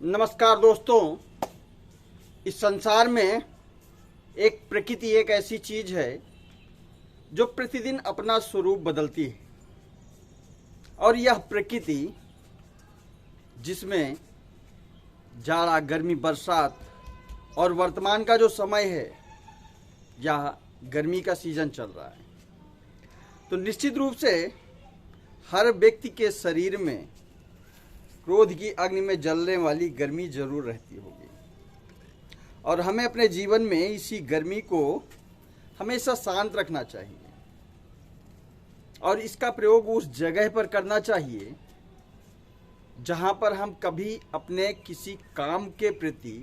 नमस्कार दोस्तों। इस संसार में एक प्रकृति एक ऐसी चीज है जो प्रतिदिन अपना स्वरूप बदलती है। और यह प्रकृति जिसमें जाड़ा, गर्मी, बरसात और वर्तमान का जो समय है, यह गर्मी का सीजन चल रहा है। तो निश्चित रूप से हर व्यक्ति के शरीर में क्रोध की अग्नि में जलने वाली गर्मी जरूर रहती होगी और हमें अपने जीवन में इसी गर्मी को हमेशा शांत रखना चाहिए और इसका प्रयोग उस जगह पर करना चाहिए जहां पर हम कभी अपने किसी काम के प्रति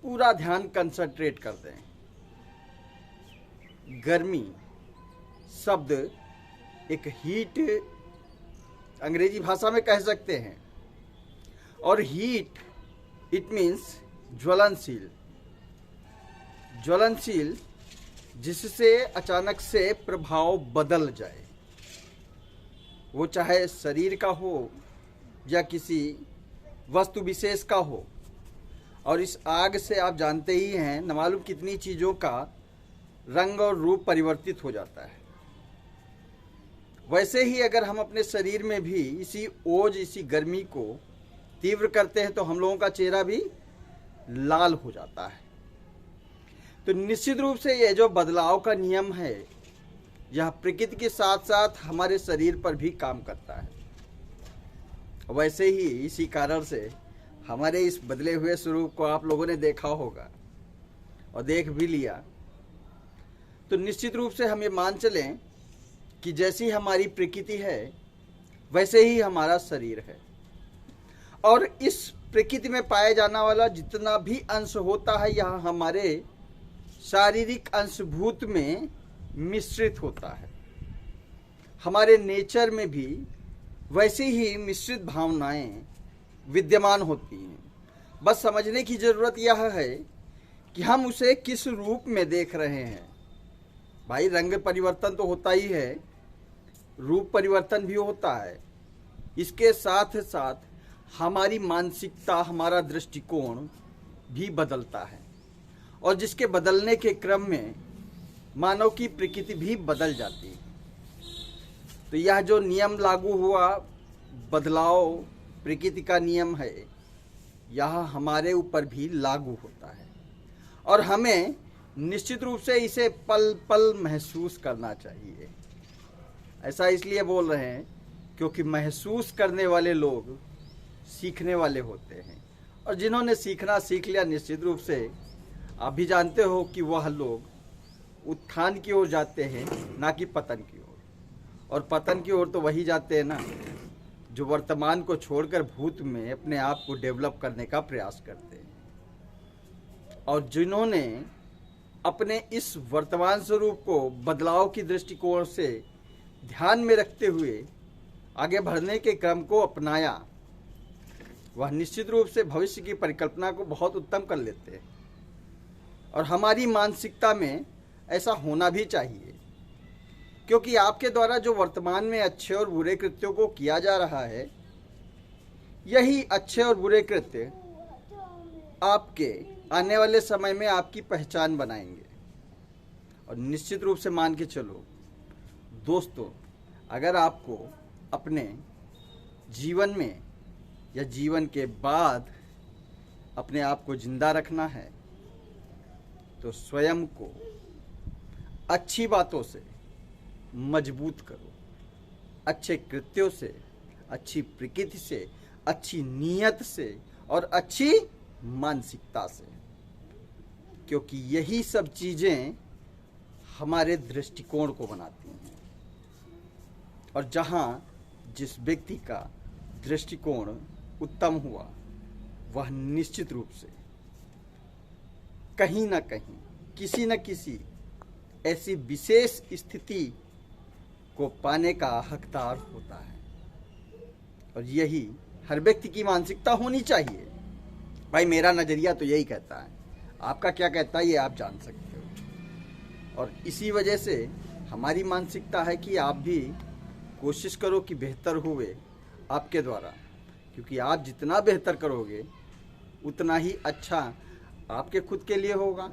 पूरा ध्यान कंसंट्रेट कर दें। गर्मी शब्द एक हीट अंग्रेजी भाषा में कह सकते हैं और हीट इट मीन्स ज्वलनशील। ज्वलनशील जिससे अचानक से प्रभाव बदल जाए, वो चाहे शरीर का हो या किसी वस्तु विशेष का हो। और इस आग से आप जानते ही हैं न मालूम कितनी चीज़ों का रंग और रूप परिवर्तित हो जाता है। वैसे ही अगर हम अपने शरीर में भी इसी ओज, इसी गर्मी को तीव्र करते हैं तो हम लोगों का चेहरा भी लाल हो जाता है। तो निश्चित रूप से यह जो बदलाव का नियम है, यह प्रकृति के साथ साथ हमारे शरीर पर भी काम करता है। वैसे ही इसी कारण से हमारे इस बदले हुए स्वरूप को आप लोगों ने देखा होगा और देख भी लिया। तो निश्चित रूप से हम ये मान चलें कि जैसी हमारी प्रकृति है वैसे ही हमारा शरीर है और इस प्रकृति में पाया जाने वाला जितना भी अंश होता है यह हमारे शारीरिक अंशभूत में मिश्रित होता है। हमारे नेचर में भी वैसे ही मिश्रित भावनाएं विद्यमान होती हैं। बस समझने की ज़रूरत यह है कि हम उसे किस रूप में देख रहे हैं। भाई रंग परिवर्तन तो होता ही है, रूप परिवर्तन भी होता है, इसके साथ साथ हमारी मानसिकता, हमारा दृष्टिकोण भी बदलता है और जिसके बदलने के क्रम में मानव की प्रकृति भी बदल जाती है। तो यह जो नियम लागू हुआ, बदलाव प्रकृति का नियम है, यह हमारे ऊपर भी लागू होता है और हमें निश्चित रूप से इसे पल पल महसूस करना चाहिए। ऐसा इसलिए बोल रहे हैं क्योंकि महसूस करने वाले लोग सीखने वाले होते हैं और जिन्होंने सीखना सीख लिया, निश्चित रूप से आप भी जानते हो कि वह लोग उत्थान की ओर जाते हैं, ना कि पतन की ओर। और पतन की ओर तो वही जाते हैं ना जो वर्तमान को छोड़कर भूत में अपने आप को डेवलप करने का प्रयास करते हैं और जिन्होंने अपने इस वर्तमान स्वरूप को बदलाव की दृष्टिकोण से ध्यान में रखते हुए आगे बढ़ने के क्रम को अपनाया, वह निश्चित रूप से भविष्य की परिकल्पना को बहुत उत्तम कर लेते हैं। और हमारी मानसिकता में ऐसा होना भी चाहिए क्योंकि आपके द्वारा जो वर्तमान में अच्छे और बुरे कृत्यों को किया जा रहा है, यही अच्छे और बुरे कृत्य आपके आने वाले समय में आपकी पहचान बनाएंगे। और निश्चित रूप से मान के चलो दोस्तों, अगर आपको अपने जीवन में या जीवन के बाद अपने आप को जिंदा रखना है तो स्वयं को अच्छी बातों से मजबूत करो, अच्छे कृत्यों से, अच्छी प्रकृति से, अच्छी नीयत से और अच्छी मानसिकता से, क्योंकि यही सब चीज़ें हमारे दृष्टिकोण को बनाती हैं। और जहाँ जिस व्यक्ति का दृष्टिकोण उत्तम हुआ, वह निश्चित रूप से कहीं ना कहीं किसी न किसी ऐसी विशेष स्थिति को पाने का हकदार होता है और यही हर व्यक्ति की मानसिकता होनी चाहिए। भाई मेरा नज़रिया तो यही कहता है, आपका क्या कहता है ये आप जान सकते हो। और इसी वजह से हमारी मानसिकता है कि आप भी कोशिश करो कि बेहतर हुए आपके द्वारा, क्योंकि आप जितना बेहतर करोगे उतना ही अच्छा आपके खुद के लिए होगा,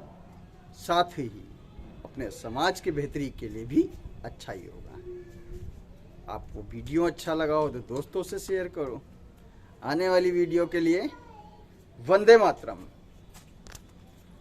साथ ही अपने समाज के बेहतरी के लिए भी अच्छा ही होगा। आपको वीडियो अच्छा लगा हो तो दोस्तों से शेयर करो। आने वाली वीडियो के लिए वंदे मातरम।